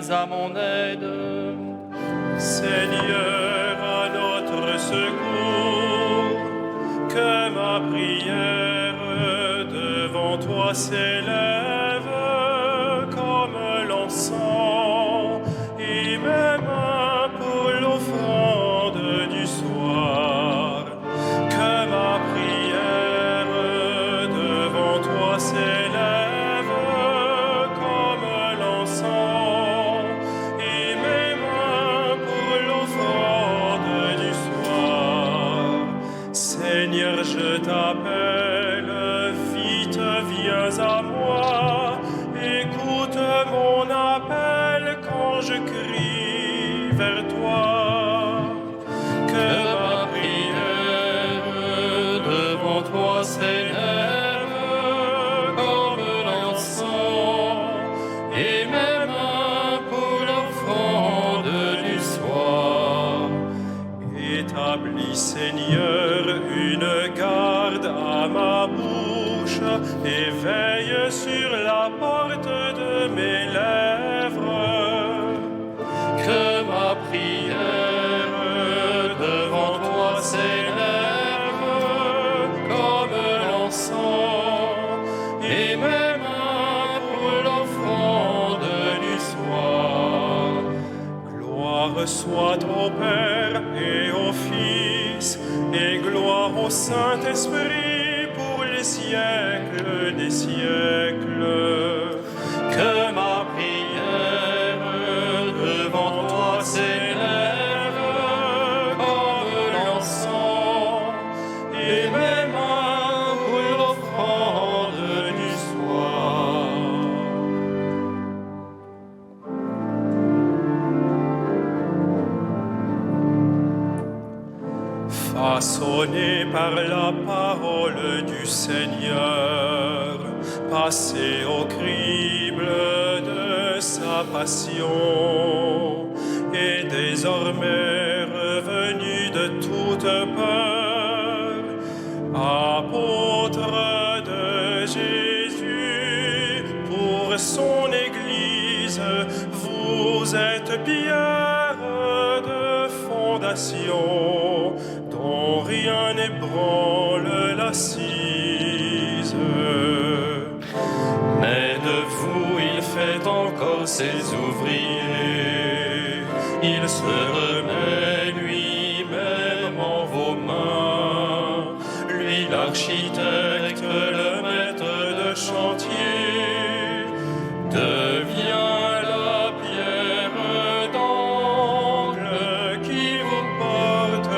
viens à mon aide. Seigneur, à notre secours, que ma prière devant toi s'élève comme l'encens, et même pour l'offrande du soir. Que ma prière devant toi s'élève comme l'encens, et mes mains pour l'offrande du soir. Seigneur, je t'appelle, vite viens à moi, écoute mon appel quand je crie vers toi. Que ma prière devant toi s'élève comme l'encens, et mes mains pour l'offrande du soir. Établis, Seigneur, une garde à ma bouche, et veille sur la porte de mes lèvres. Que ma prière devant toi s'élève comme l'encens, et mes mains pour l'offrande du soir. Gloire soit au Père et au Fils, et gloire au Saint-Esprit pour les siècles des siècles. Que ma prière devant toi s'élève comme l'encens, et mes mains pour l'offrande du soir. Façonné par la parole du Seigneur, passé au crible de sa passion, et désormais revenu de toute peur, apôtre de Jésus, pour son Église, vous êtes pierre de fondation, dont rien n'ébranle l'assise. Mais de vous il fait encore ses ouvriers, il se remet lui-même en vos mains, lui l'architecte, le maître de chantier, devient la pierre d'angle qui vous porte,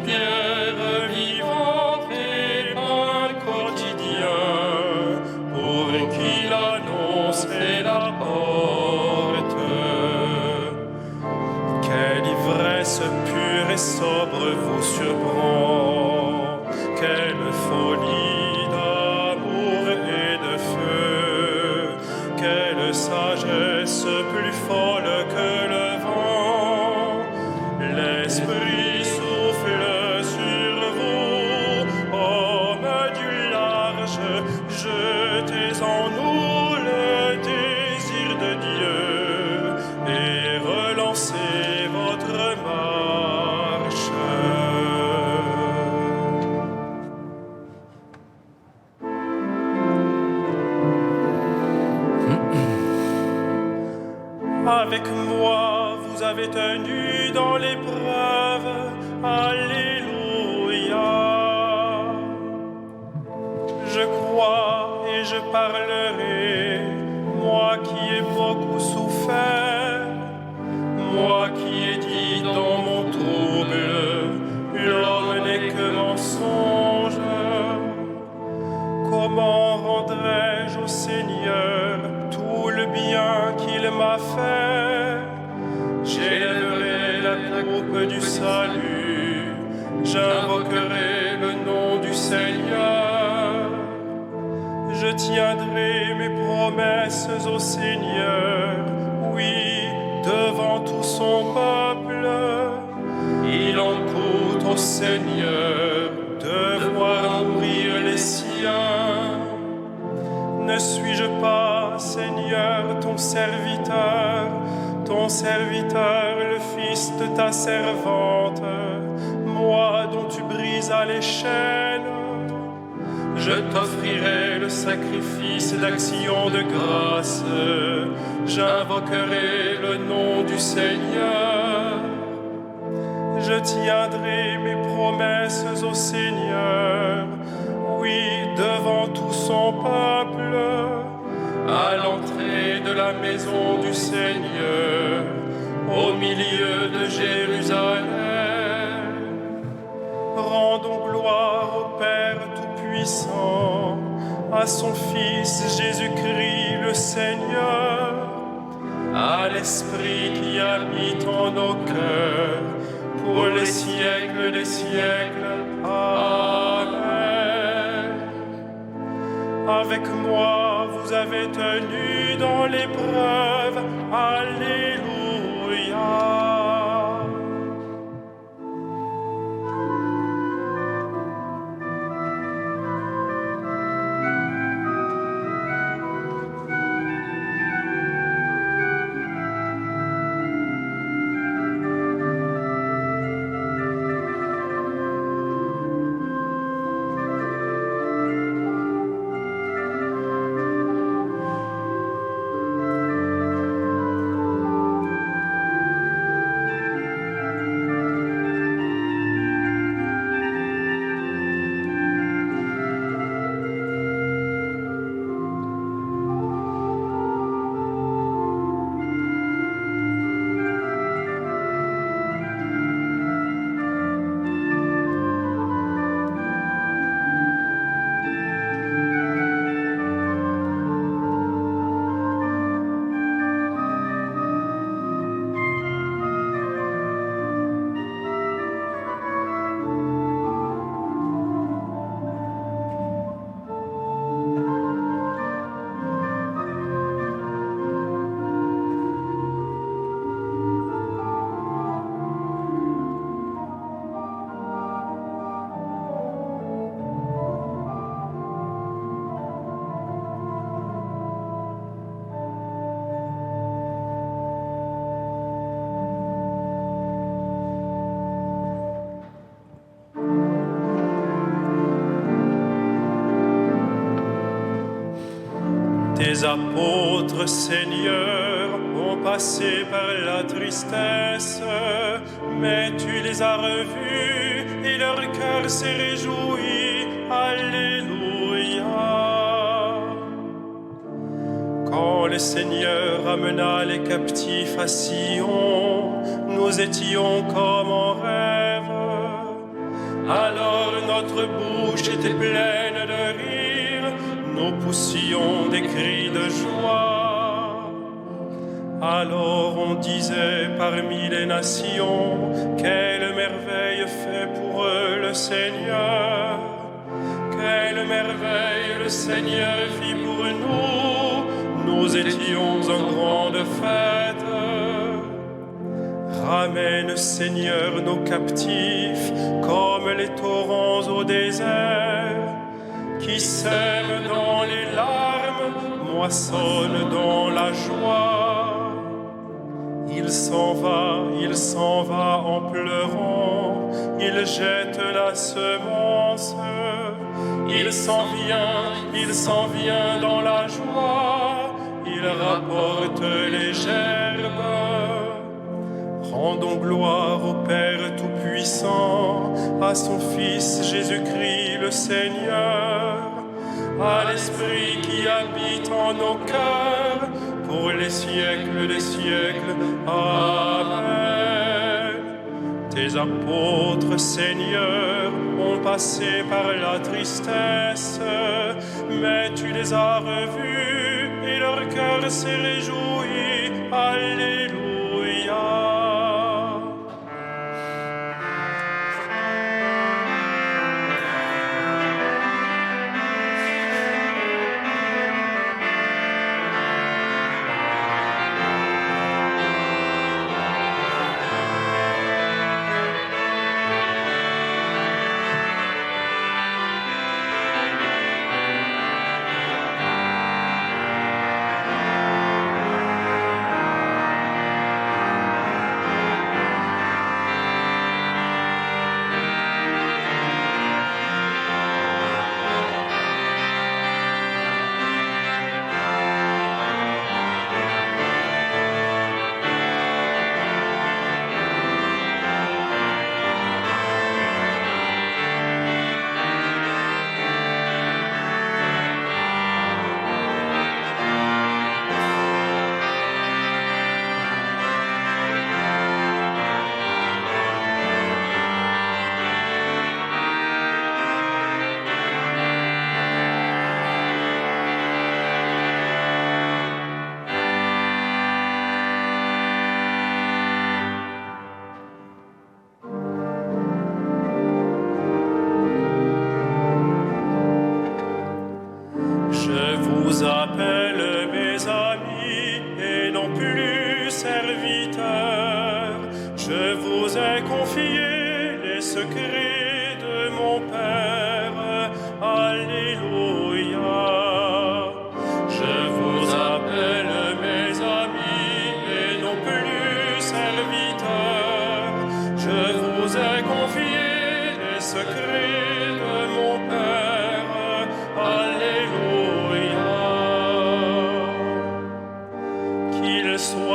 pierre vivante et pain quotidien, pour qui l'annonce et la porte. Quelle ivresse pure et sobre vous surprend, quelle folie d'amour et de feu, quelle sagesse plus folle que le vent. L'Esprit souffle sur vous, hommes du large, jetez en nous le désir de Dieu et relancez votre marche. Avec moi, vous avez tenu dans l'épreuve. Alléluia. Je crois et je parlerai, moi qui ai beaucoup souffert, moi qui ai dit dans mon trouble, l'homme n'est que mensonge. Comment rendrai-je au Seigneur tout le bien qu'il m'a fait? J'élèverai la coupe du salut, j'invoquerai le nom du Seigneur. Je tiendrai mes promesses au Seigneur, oui, devant tout son peuple. Il en coûte au Seigneur de voir mourir les siens. Ne suis-je pas, Seigneur, ton serviteur, serviteur, le fils de ta servante, moi dont tu brisas les chaînes. Je t'offrirai le sacrifice d'action de grâce, j'invoquerai le nom du Seigneur. Je tiendrai mes promesses au Seigneur, oui, devant tout son peuple, à l'entrée de la maison du Seigneur, au milieu de Jérusalem. Rendons gloire au Père Tout-Puissant, à son Fils Jésus-Christ le Seigneur, à l'Esprit qui habite en nos cœurs, pour les siècles des siècles. Amen. Avec moi, vous avez tenu dans l'épreuve. Alléluia. Tes apôtres, Seigneur, ont passé par la tristesse, mais tu les as revus et leur cœur s'est réjoui. Alléluia. Quand le Seigneur amena les captifs à Sion, nous étions comme en rêve. Alors notre bouche était pleine de rire, nous poussions des cris de joie. Alors on disait parmi les nations, quelle merveille fait pour eux le Seigneur. Quelle merveille le Seigneur fit pour nous, nous étions en grande fête. Ramène, Seigneur, nos captifs, comme les torrents au désert, qui sème dans les larmes, moissonne dans la joie. Il s'en va en pleurant, il jette la semence. Il s'en vient dans la joie, il rapporte les gerbes. Rendons gloire au Père Tout-Puissant, à son Fils Jésus-Christ le Seigneur, à l'Esprit qui habite en nos cœurs, pour les siècles des siècles. Amen. Tes apôtres, Seigneur, ont passé par la tristesse, mais tu les as revus et leur cœur s'est réjoui. Alléluia.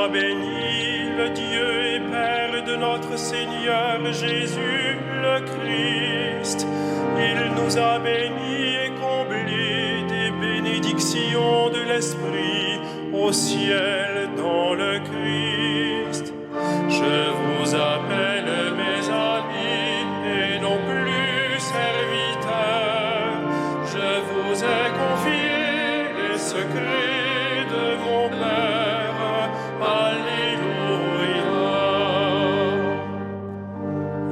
a béni le Dieu et Père de notre Seigneur Jésus le Christ. Il nous a bénis et comblés des bénédictions de l'Esprit au ciel dans le Christ. Je vous appelle mes amis et non plus serviteurs. Je vous ai confié les secrets de mon Père. Alléluia.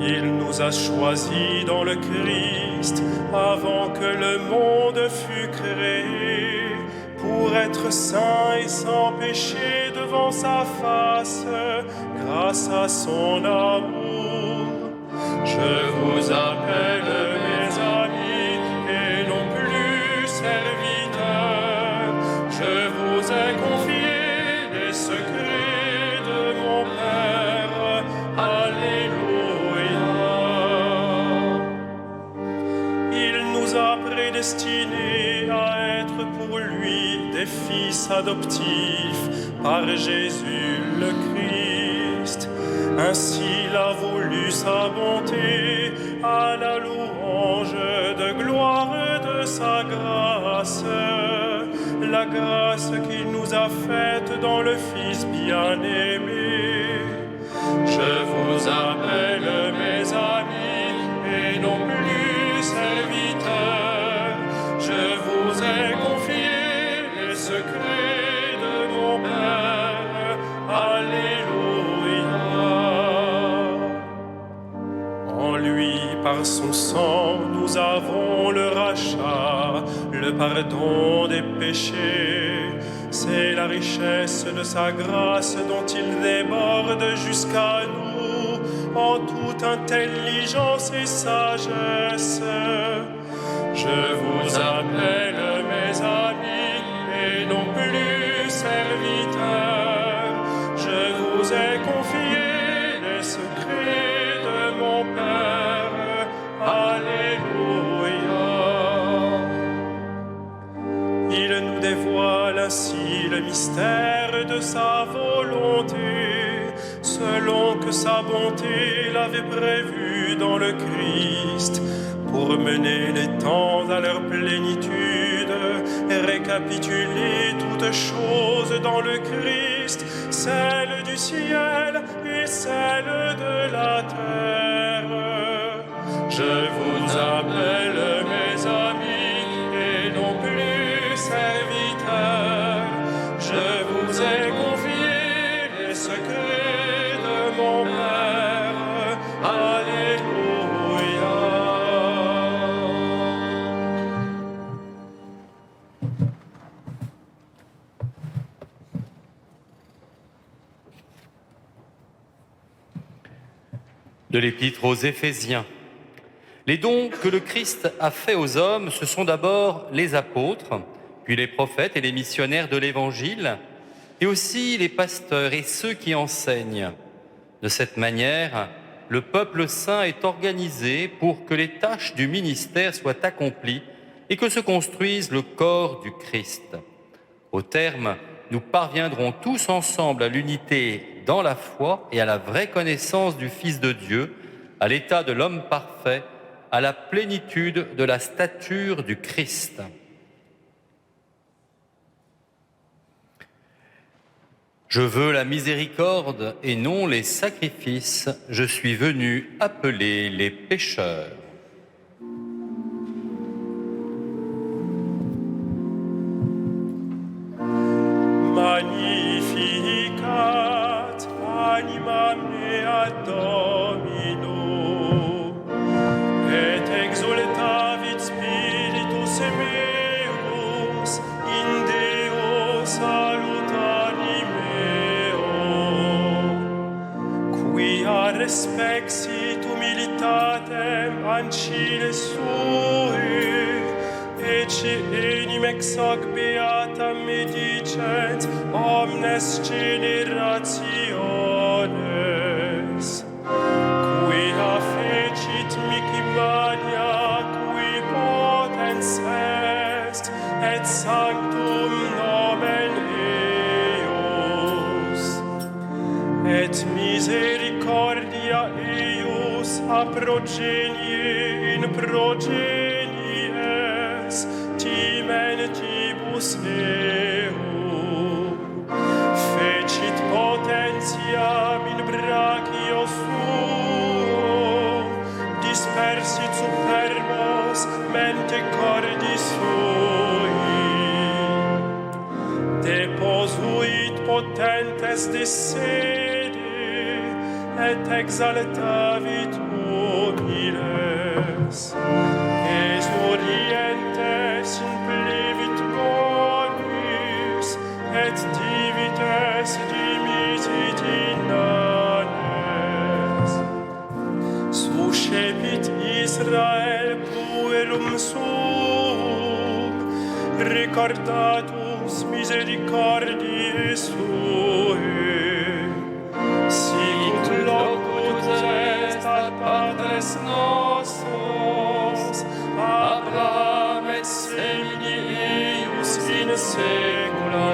Il nous a choisis dans le Christ avant que le monde fût créé, pour être saints et sans péché devant sa face, grâce à son amour. Je vous appelle mes amis et non plus serviteurs. Je vous ai confié les secrets de mon Père. Alléluia. Il nous a prédestinés à être pour lui des fils adoptifs par Jésus le Christ. Ainsi il a voulu sa bonté à la louange de gloire de sa grâce, la grâce qu'il nous a faite dans le Fils bien-aimé. Je vous appelle mes amis et non plus serviteurs. Je vous ai confié les secrets de mon Père. Alléluia. En lui, par son sang, nous avons le rachat, le pardon des péchés. C'est la richesse de sa grâce dont il déborde jusqu'à nous en toute intelligence et sagesse. Je vous appelle mes amis et non plus serviteurs. Je vous ai confié les secrets de mon Père. Alléluia. Il nous dévoile ainsi le mystère de sa volonté, selon que sa bonté l'avait prévu dans le Christ, pour mener les temps à leur plénitude et récapituler toutes choses dans le Christ, celles du ciel et celles de la terre. Je vous appelle mes amis et non plus serviteurs. Je vous ai confié les secrets de mon Père. Alléluia. De l'Épître aux Éphésiens. Les dons que le Christ a faits aux hommes, ce sont d'abord les apôtres, puis les prophètes et les missionnaires de l'Évangile, et aussi les pasteurs et ceux qui enseignent. De cette manière, le peuple saint est organisé pour que les tâches du ministère soient accomplies et que se construise le corps du Christ. Au terme, nous parviendrons tous ensemble à l'unité dans la foi et à la vraie connaissance du Fils de Dieu, à l'état de l'homme parfait, à la plénitude de la stature du Christ. Je veux la miséricorde et non les sacrifices. Je suis venu appeler les pécheurs. Magnificat animam mea Domino, et exultavit spiritus meus in Deo salutari meo, quia respexit humilitatem ancile sue, ecce enim ex hoc beatam medicent omnes generationes, quia fecit mihi mania qui potens est, et sanctum nomen eos. misericordia eius a progenie in progenies timentibus eum fecit potentiam in brachio suo dispersit superbos mente cordis sui deposuit potentes de sede et exaltavit humiles exorientes implevit bonis et divites dimitit inanes suscepit Israel puerum suum recordatus misericordiae suae sic locut est ad patres nostros Abraham et semini eius in saecula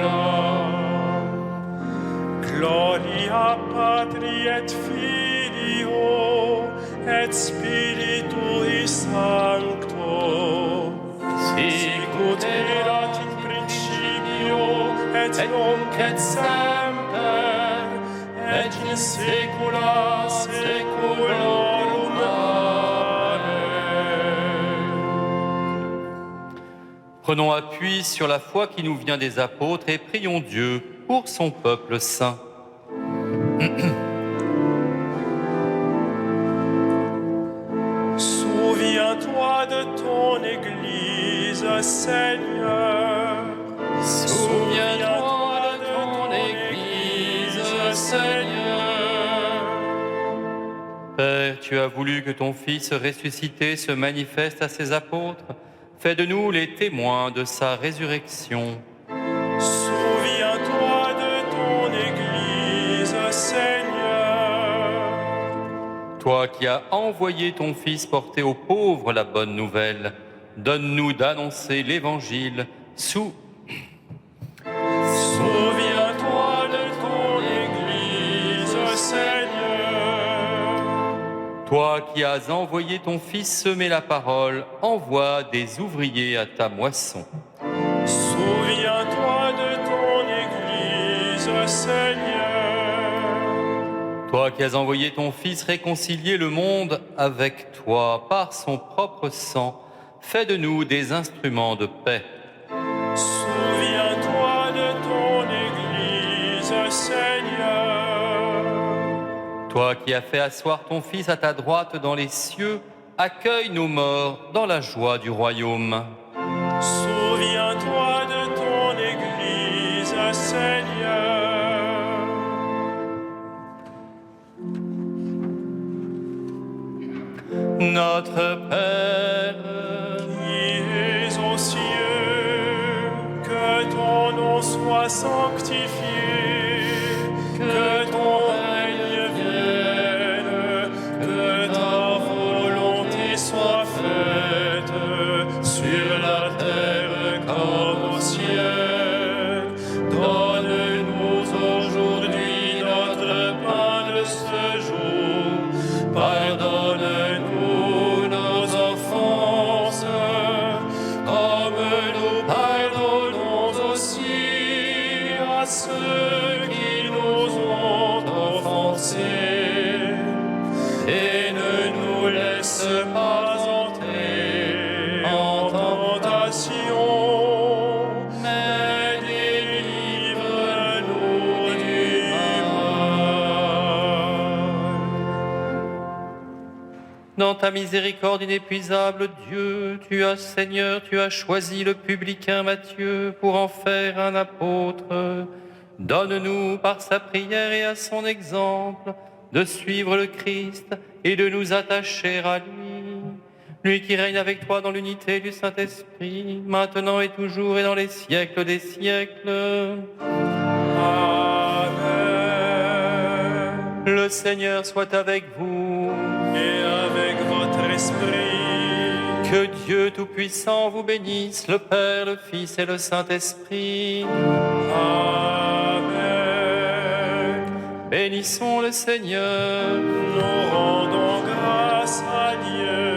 gloria Patri et Filio et Spiritui Sancto sicut erat in principio et nunc et semper et in saecula saeculorum. Amen. Prenons appui sur la foi qui nous vient des apôtres et prions Dieu pour son peuple saint. Souviens-toi de ton Église, Seigneur. Souviens-toi de ton Église, Seigneur. Père, tu as voulu que ton Fils ressuscité se manifeste à ses apôtres. Fais de nous les témoins de sa résurrection. Souviens-toi de ton Église, Seigneur. Toi qui as envoyé ton Fils porter aux pauvres la bonne nouvelle, donne-nous d'annoncer l'Évangile Souviens-toi de ton Église, Seigneur. Toi qui as envoyé ton Fils semer la parole, envoie des ouvriers à ta moisson. Souviens-toi de ton Église, Seigneur. Toi qui as envoyé ton Fils réconcilier le monde avec toi par son propre sang, fais de nous des instruments de paix. Souviens-toi de ton Église, Seigneur. Toi qui as fait asseoir ton Fils à ta droite dans les cieux, accueille nos morts dans la joie du royaume. Souviens-toi de ton Église, Seigneur. Notre Père, qui es aux cieux, que ton nom soit sanctifié, que ton règne vienne, que ta volonté soit faite sur la terre comme au ciel. Donne-nous aujourd'hui notre pain de ce jour. Pardonne-nous nos offenses, comme nous pardonnons aussi à ceux qui nous ont offensés. Et ne nous laisse pas entrer en tentation, mais délivre-nous du mal. dans ta miséricorde inépuisable, Dieu, Seigneur, tu as choisi le publicain Matthieu pour en faire un apôtre. Donne-nous par sa prière et à son exemple de suivre le Christ et de nous attacher à lui. Lui qui règne avec toi dans l'unité du Saint-Esprit, maintenant et toujours et dans les siècles des siècles. Amen. Le Seigneur soit avec vous. Et avec votre esprit. Que Dieu Tout-Puissant vous bénisse, le Père, le Fils et le Saint-Esprit. Amen. Bénissons le Seigneur. Nous rendons grâce à Dieu.